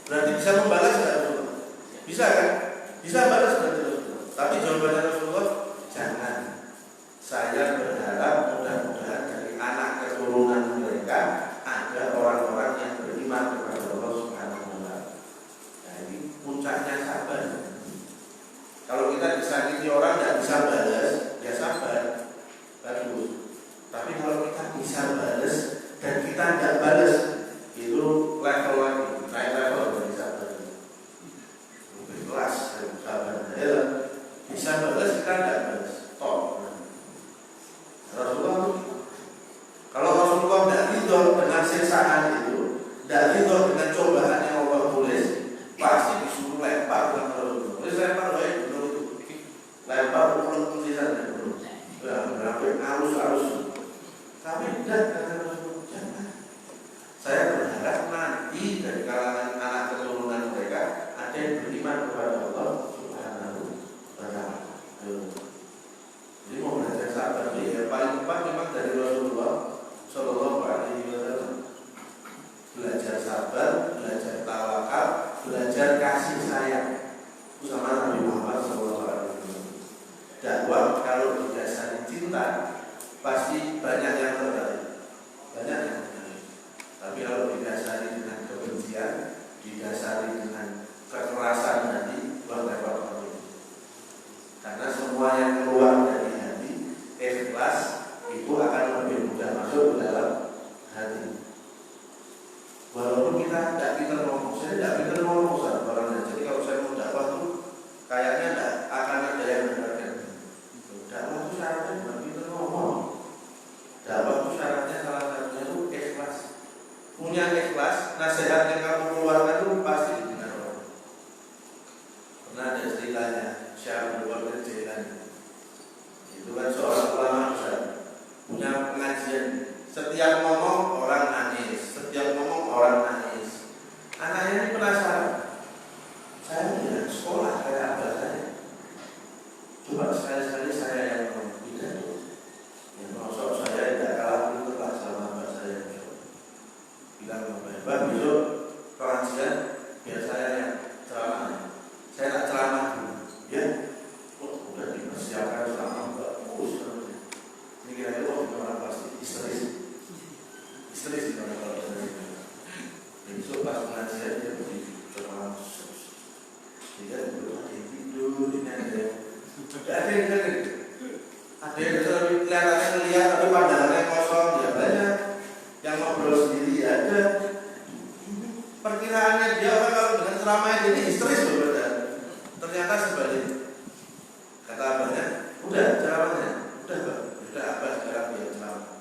Berarti bisa membalas nggak Rasulullah? Bisa kan? Bisa balas berarti Rasulullah. Tapi jawabannya Rasulullah, jangan. Saya berharap mudah-mudahan dari anak keturunan mereka ada orang-orang yang beriman kepada Allah Subhanahu wa taala. Nah, ini puncaknya sabar. Kalau kita disakiti orang tidak bisa balas, ya sabar. Bagus. Tapi kalau kita bisa balas dan kita tidak balas, itu level lagi, naik level dari sabar. Lebih kelas dari sabar. Bisa balas kita tidak balas, top. Rasulullah, kalau Rasulullah tidak ridho dengan siksaan itu, tidak ridho dengan cobaan yang Allah tulis, pasti disuruh lempar dengan Rasulullah. Terus lempar baik betul itu, lempar pun di sana betul. Berapa arus. Tapi tidak kata Rasulullah, jangan. Saya berharap nanti dari kalangan anak keturunan mereka ada yang beriman kepada Allah Subhanahu wa Ta'ala. Jadi mau belajar sabar ya paling tepat memang dari Rasulullah Shallallahu Alaihi Wasallam. Belajar sabar, belajar tawakal, belajar kasih sayang sama Nabi Muhammad Shallallahu Alaihi Wasallam. Dakwah kalau didasari cinta pasti banyak yang tertarik, banyak yang tertarik. Tapi kalau didasari dengan kebencian, didasari dengan kekerasan nanti repot. Karena semua yang keluar dari hati ikhlas itu akan lebih mudah masuk ke dalam hati. Walaupun kita tidak pintar ngomong, saya tidak pintar ngomong orangnya. Jadi kalau saya mau dakwah tuh kayaknya tidak akan ada yang mendengarkan. Dakwah itu syaratnya bukan pintar ngomong. Dakwah itu syaratnya salah satunya itu ikhlas. Punya ikhlas, nasihat yang kamu keluarkan itu pasti didengar orang. Pernah ada istilahnya Syekh Abdul Jailani. Itu kan seorang ulama besar, punya pengajian. Setiap ngomong orang nangis, setiap ngomong orang nangis. Anaknya ini penasaran. Saya tidak sekolah kayak abah saya. Coba sekali-sekali saya yang ngomong tidak. Ya maksud saya tidak kalah pintar lah sama abah saya. Bilang abah besok pengajian biar saya yang ceramah. Saya tak ceramah dulu, ya. Udah dipersiapkan selama bagus. Ini kira-kira orang pasti histeris itu kalau besok pas pengajian dia begitu ceramah. Tidak belum ada yang tidur, ini ada. Tidak ada yang dengar. Ada yang kelihatannya ngelihat tapi pandangannya kosong, ya banyak. Yang ngobrol sendiri ada. Perkiraannya dia orang kalau dengan ceramah ini histeris loh. Ternyata sebaliknya. Kata abahnya, udah ceramahnya, udah abah sekarang dia ceramah.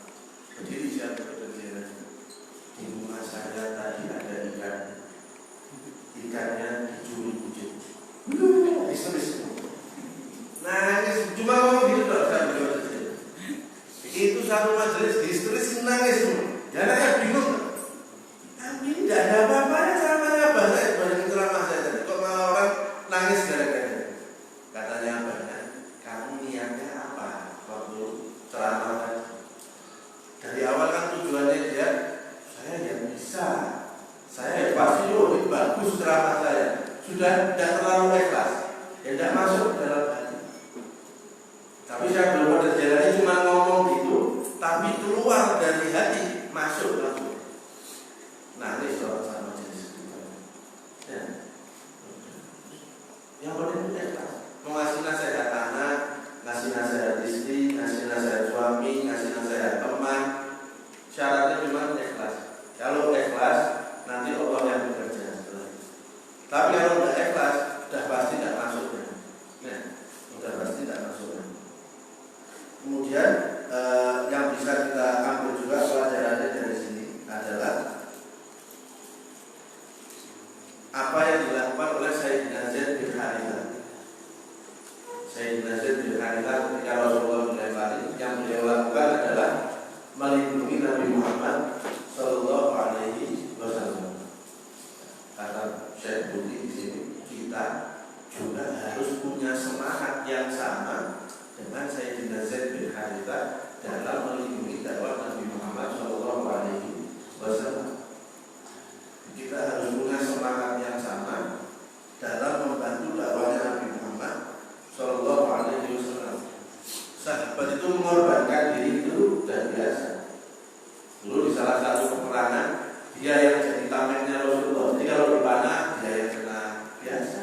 Berdiri siapa berdiri. Di rumah saya tadi ada ikan. Ikannya dicuri kucing. Histeris. Nangis, cuma ngomong gitu loh, saya berdiri. Itu satu majelis histeris nangis semua. Ya anaknya bingung. Tapi tidak ada apa-apanya ceramahnya abah saya dibanding ceramah saya tadi. Kok malah orang nangis gara-gara. Katanya abahnya, kamu niatnya apa waktu ceramah tadi? Dari awal kan tujuannya dia, saya yang bisa, saya pasti ini bagus ceramah saya. Sudah tidak terlalu ikhlas, ya tidak masuk dalam hati. Tapi saya belum ada jalannya cuma ngomong gitu, tapi keluar dari hati masuk langsung. Nangis orang sama jenis kita. Ya. Yang penting itu ikhlas. Mau ngasih nasihat anak, ngasih nasihat istri, ngasih nasihat suami, ngasih nasihat teman. Syaratnya cuma ikhlas. Kalau ikhlas, nanti Allah yang bekerja. Tapi kalau tidak ikhlas, sudah pasti tidak masuk. Nah, sudah pasti tidak masuk. Kemudian yang bisa kita ambil juga pelajarannya dari sini adalah apa yang dilakukan oleh Sayyidina Zaid bin Harithah. Sayyidina Zaid bin Harithah ketika Rasulullah melempari, yang beliau lakukan adalah melindungi Nabi Muhammad Sallallahu Alaihi Wasallam. Kata Syekh Budi di sini, kita juga harus punya semangat yang sama dengan Sayyidina Zaid bin Harithah dalam melindungi dakwah Nabi Muhammad Sallallahu Alaihi Wasallam. Kita harus punya semangat yang sama dalam membantu dakwahnya Nabi Muhammad Sallallahu Alaihi Wasallam. Sahabat itu mengorbankan diri itu dan biasa. Dulu di salah satu peperangan dia yang jadi tamengnya Rasulullah. Jadi kalau dipanah dia yang kena biasa.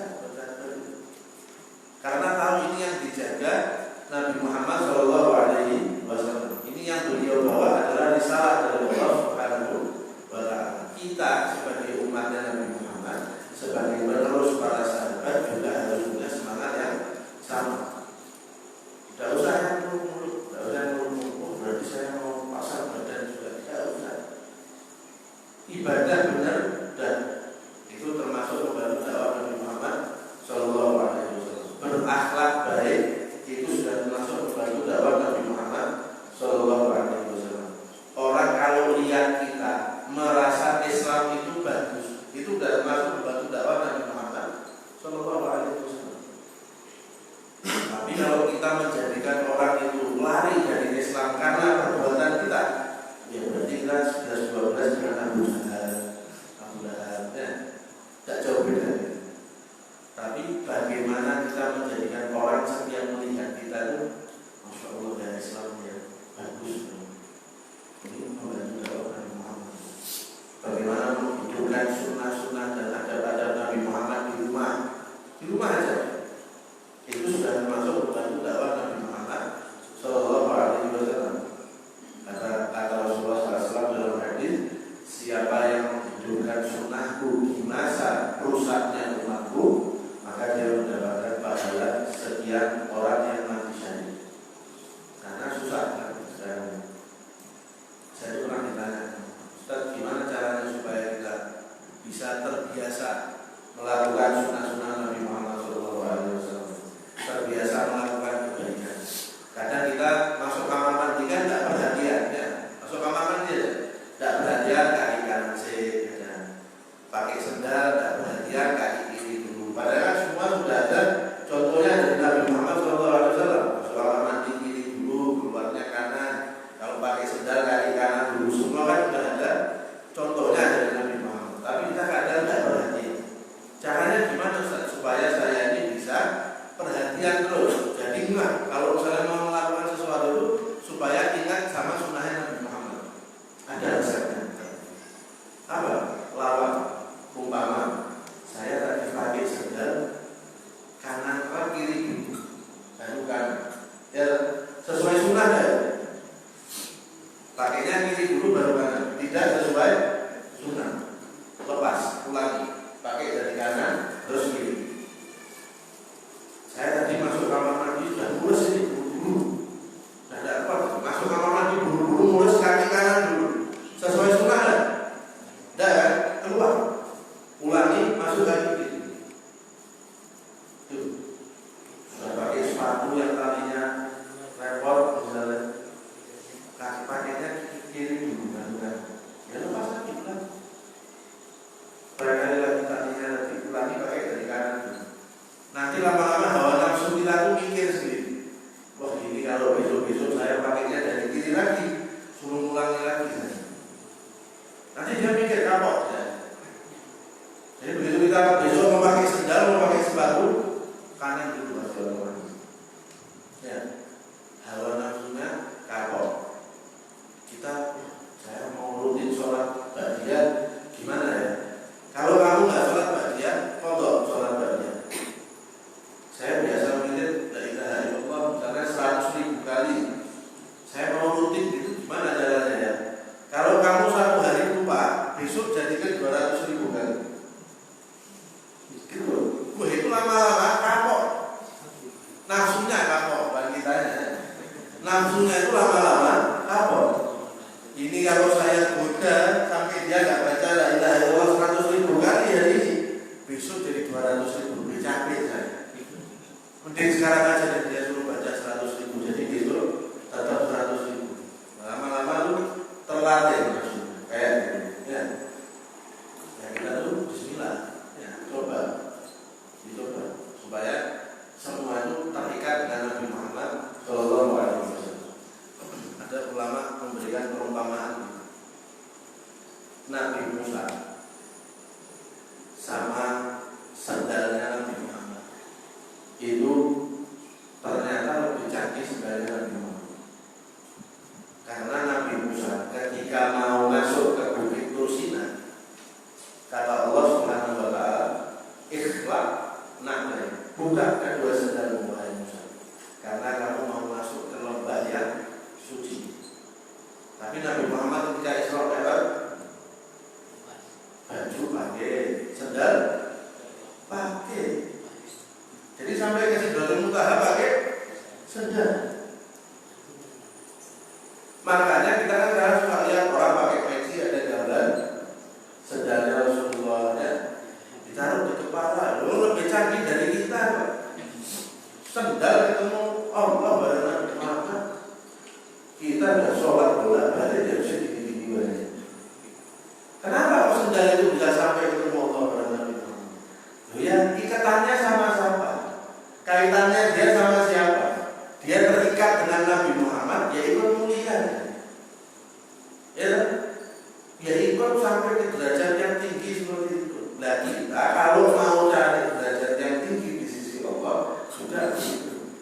Karena tahu ini yang dijaga Nabi Muhammad Sallallahu Alaihi Wasallam. Ini yang beliau berakhlak baik itu sudah termasuk membantu dakwah Nabi Muhammad Shallallahu Alaihi Wasallam. Orang kalau lihat kita merasa Islam itu bagus, itu sudah termasuk membantu dakwah Nabi Muhammad Shallallahu Alaihi Wasallam. Tapi kalau kita menjadikan orang itu lari dari Islam karena perbuatan kita, ya berarti kita sudah 12 dengan Abu Lahab, ya, tidak jauh beda. Tapi bagaimana kita menjadikan orang yang melihat kita itu, Masya Allah ya Islam ya bagus. Ini membantu dakwah Nabi Muhammad. Bagaimana menghidupkan sunnah-sunnah dan adab-adab Nabi Muhammad di rumah aja. Itu sudah termasuk membantu dakwah Nabi Muhammad Shallallahu Alaihi Wasallam. Kata Rasulullah SAW dalam hadis, siapa yang menghidupkan sunnahku di masa rusaknya umatku, maka dia mendapatkan pahala sekian orang yang mati syahid. Karena susah kan sekarang. Saya pernah ditanya, Ustaz, gimana caranya supaya kita bisa terbiasa melakukan sunnah-sunnah Nabi Muhammad SAW, terbiasa melakukan kebaikan. Kadang kita masuk kamar mandi kan tidak perhatian, ya. Masuk kamar mandi tidak perhatian kaki kanan ya. Pakai sendal tidak perhatian kaki kiri dulu. Padahal semua sudah ada contohnya dari Nabi Muhammad SAW. Masuk kamar mandi kiri dulu, keluarnya kanan. Kalau pakai sendal kaki kanan dulu, semua kan sudah ada contohnya dari Nabi Muhammad. Tapi kita kadang tidak perhatian. Caranya gimana Ustaz? Supaya saya ini bisa perhatian terus. Jadi enggak, kalau misalnya mau melakukan sesuatu itu supaya ingat sama sunnahnya Nabi Muhammad. Ada resepnya. Apa? Lawak. Umpama saya tadi pakai sendal kanan ke kiri baru kan. Ya sesuai sunnah ya. Pakainya kiri dulu baru kanan. Tidak sesuai sunnah. Lepas, ulangi. Pakai dari kanan terus kiri. Saya tadi masuk kamar mandi sudah mulus ini buru-buru. Tidak ada apa, masuk kamar mandi buru-buru mulus kaki kanan dulu. Sesuai sunnah kan? Tidak kan? Keluar. Ulangi, masuk kaki kiri. Tuh. Sudah pakai sepatu yang tadinya repot misalnya. Kaki pakainya kiri dulu kan? Ya lepas lagi ulang. Barangkali lagi tadinya ulangi pakai dari kanan dulu. Nanti lama-lama hawa nafsu kita tuh mikir sendiri. Wah ini kalau besok-besok saya pakainya dari kiri lagi, suruh ulangi lagi. Nanti dia mikir kapok. Ya. Jadi begitu kita besok mau pakai sendal, mau pakai sepatu, kanan dulu aja. Ya, hawa nafsunya kapok. Kita, saya mau rutin sholat ba'diyah, gimana ya? Kalau kamu nggak sholat ba'diyah, kodok sholat ba'diyah. Saya biasa mikir la ilaha illallah misalnya 100.000 kali. Saya mau rutin itu gimana caranya ya? Kalau kamu satu hari lupa, besok jadikan 200.000 kali. Gitu. Itu lama-lama kapok. Nafsunya kapok, bukan kitanya. Nafsunya itu lama-lama kapok. Ini kalau saya goda sampai dia nggak baca la ilaha illallah 100.000 kali hari ini, besok jadi 200.000. Capek saya. Mending sekarang aja dan dia suruh baca 100.000, jadi gitu tetap 100.000. Lama-lama lu terlatih maksudnya kayak gitu ya. Ya kita tuh bismillah ya, coba supaya semua itu terikat dengan Nabi Muhammad Shallallahu Alaihi Wasallam. Ada ulama memberikan perumpamaan Nabi Musa sama sandalnya Nabi Muhammad itu ternyata lebih canggih sebenarnya Nabi Muhammad. Karena Nabi Musa ketika mau masuk ke Bukit Tursina, kata Allah Subhanahu wa taala, "Ikhlaq na'lai." Buka kedua sandalmu wahai Musa. Karena kamu mau masuk ke lembah yang suci. Tapi Nabi Muhammad ketika Isra Mi'raj baju pakai, sandal pakai. Jadi sampai ke Sidratul Muntaha pakai sandal. Makanya kita kan sekarang suka lihat orang pakai peci ada gambar sandalnya Rasulullah ya, ditaruh di kepala. Lu lebih canggih dari kita, Pak. sendal ketemu Allah bareng Nabi Muhammad. Kita udah sholat bolak-balik ya bisa gini-gini banyak. Kenapa kok sendal itu bisa sampai ketemu Allah bareng Nabi Muhammad? Ya ikatannya sama siapa? Kaitannya dia sama siapa? Dia terikat dengan Nabi Muhammad, ya ikut mulia. Ya ikut sampai ke derajat yang tinggi seperti itu. Nah kita kalau mau cari derajat yang tinggi di sisi Allah, sudah itu.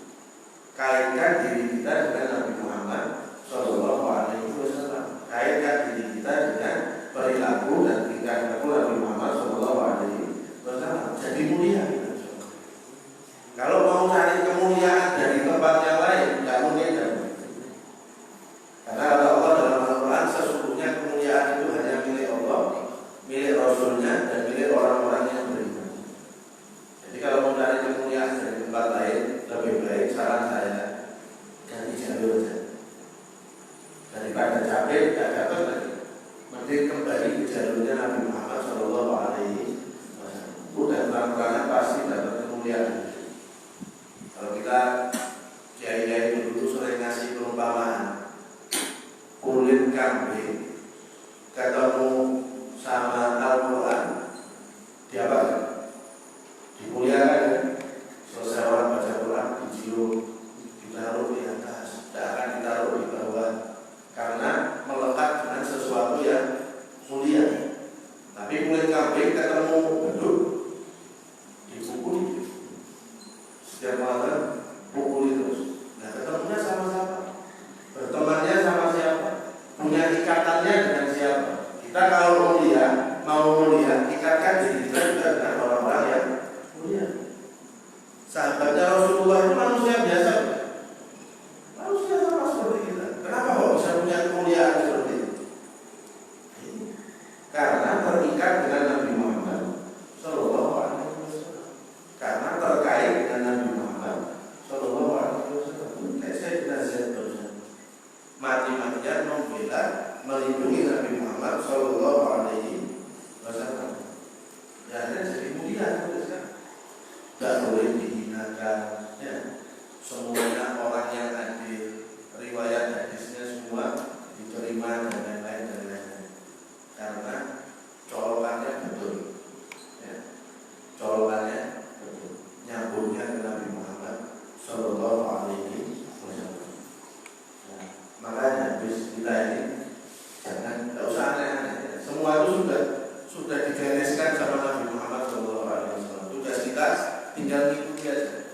Kaitkan diri kita dengan Nabi Muhammad Sallallahu Alaihi Wasallam. Kaitkan diri kita dengan perilaku dan tingkah laku Nabi Muhammad Sallallahu Alaihi Wasallam. Jadi mulia. Kalau mau cari kemuliaan dari tempat yang lain, tidak mungkin. Karena Allah dalam Al-Quran sesungguhnya kemuliaan itu hanya milik Allah, milik Rasulnya, dan milik orang-orang yang beriman. Jadi kalau mau cari kemuliaan dari tempat lain, lebih baik saran saya ganti jalur saja. Daripada capek, tidak dapat lagi. Mending kembali ke jalurnya Nabi Muhammad Sallallahu Alaihi Wasallam. Udah terang-terangan pasti dapat kemuliaan. Kalau kita kiai-kiai dulu sering ngasih perumpamaan, kulit kambing ketemu sama Al-Quran, diapakan? Dimuliakan. Selesai orang baca Quran, dicium, ditaruh di atas, tidak akan ditaruh di bawah, karena melekat dengan sesuatu yang mulia. Tapi kulit kambing ketemu beduk, dipukuli. Setiap malam pukuli terus. Nah ketemunya sama siapa? Bertemannya sama siapa? Punya ikatannya dengan siapa? Kita kalau mau mulia, ikatkan diri kita juga dengan orang-orang yang mulia. Sahabatnya Rasulullah itu manusia biasa, manusia sama seperti kita. Kenapa kok bisa punya kemuliaan seperti itu? Karena terikat dengan Nabi Muhammad Sallallahu Alaihi Wasallam. Karena terkait dengan Nabi Muhammad Sallallahu Alaihi Wasallam. Kayak saya nasihat barusan, mati-matian membela, melindungi Nabi Muhammad Sallallahu Alaihi Wasallam. Ya, dan jadi mulia sekarang. Tidak boleh dihinakan. Ya. Semuanya orang yang adil, riwayat hadisnya semua diterima dan lain-lain. Karena colokannya betul. Ya. Colokannya betul. Nyambungnya ke Nabi Muhammad Sallallahu Alaihi Wasallam. Nah, makanya habis kita ini jangan, tidak usah aneh-aneh. Semua itu sudah digariskan sama Nabi Muhammad Sallallahu Alaihi Wasallam. Tugas kita tinggal mengikuti aja.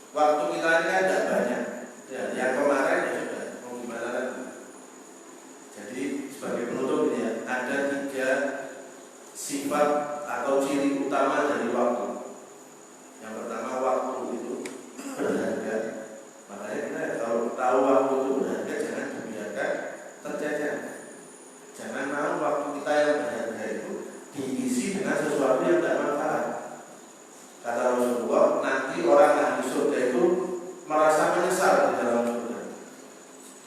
Waktu kita ini kan tidak banyak. Ya, yang kemarin ya sudah. Mau gimana lagi? Jadi sebagai penutup ini ya, ada 3 sifat atau ciri utama dari waktu. Yang pertama, waktu itu berharga. Makanya kita kalau tahu waktu itu berharga, jangan dibiarkan terjajan. Jangan mau waktu kita yang berharga itu diisi dengan sesuatu yang tidak manfaat. Kata Rasulullah, nanti orang ahli surga itu merasa menyesal di dalam surga.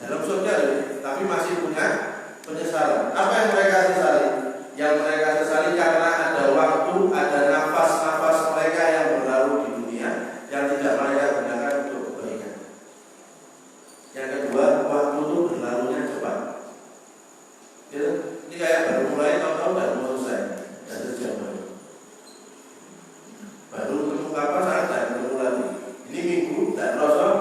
Dalam surga, tapi masih punya penyesalan. Apa yang mereka sesali? Yang mereka sesali karena ada waktu, ada nafas-nafas mereka yang berlalu di dunia yang tidak mereka gunakan untuk kebaikan. Yang kedua, waktu itu berlalunya cepat. Ya, ini kayak baru mulai tahun-tahun dan mau selesai, dan sejam baru ketemu kapan saat dan ketemu lagi. Ini minggu dan rasa